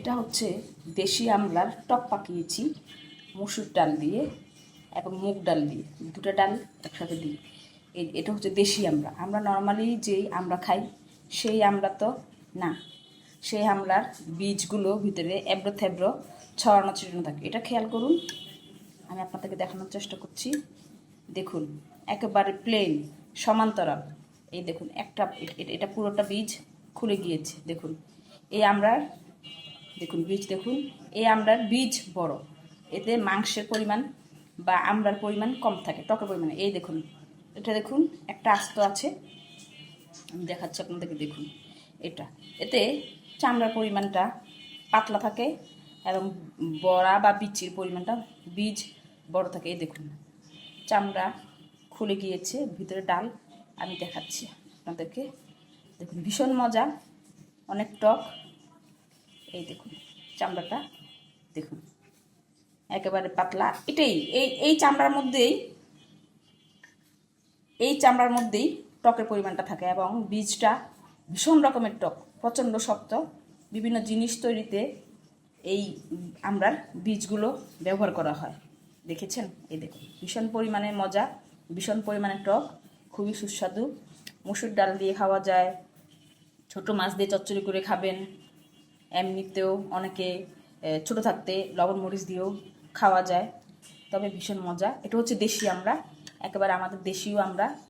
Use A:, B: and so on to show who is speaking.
A: এটা হচ্ছে দেশি আমলার টক পাকিয়েছি মসুর ডাল দিয়ে এবং মুগ ডাল দিয়ে, দুটো ডাল একসাথে দিই। এটা হচ্ছে দেশি আমলা। আমরা নর্মালি যেই আমরা খাই সেই আমলা তো না, সেই আমলার বীজগুলো ভিতরে এবড়ো থেবড়ো ছড়ানো ছিটানো থাকে। এটা খেয়াল করুন, আমি আপনাদেরকে দেখানোর চেষ্টা করছি। দেখুন একেবারে প্লেন সমান্তরাল। এই দেখুন একটা এটা পুরোটা বীজ খুলে গিয়েছে। দেখুন এই আমরার দেখুন বীজ, দেখুন এই আমরার বীজ বড়, এতে মাংসের পরিমাণ বা আমড়ার পরিমাণ কম থাকে, টকের পরিমাণে। এই দেখুন এটা দেখুন একটা আস্ত আছে, আমি দেখাচ্ছি আপনাদেরকে। দেখুন এটা, এতে চামড়ার পরিমাণটা পাতলা থাকে এবং বড়া বা বিচির পরিমাণটা বীজ বড় থাকে। এই দেখুন চামড়া খুলে গিয়েছে, ভিতরে ডাল। আমি দেখাচ্ছি আপনাদেরকে। দেখুন ভীষণ মজা, অনেক টক। এই দেখুন চামড়াটা দেখুন একেবারে পাতলা। এটাই এই চামড়ার মধ্যেই টকের পরিমাণটা থাকে এবং বীজটা ভীষণ রকমের টক, প্রচণ্ড শক্ত। বিভিন্ন জিনিস তৈরিতে এই আমড়ার বীজগুলো ব্যবহার করা হয়, দেখেছেন? এই দেখুন ভীষণ পরিমাণে মজা, ভীষণ পরিমাণে টক, খুবই সুস্বাদু। মসুর ডাল দিয়ে খাওয়া যায়, ছোটো মাছ দিয়ে চচ্চড়ি করে খাবেন, এমনিতেও অনেকে ছোট থাকতে লবণ মরিচ দিয়েও খাওয়া যায়। তবে ভীষণ মজা। এটা হচ্ছে দেশি আমড়া, একেবারে আমাদের দেশীয় আমড়া।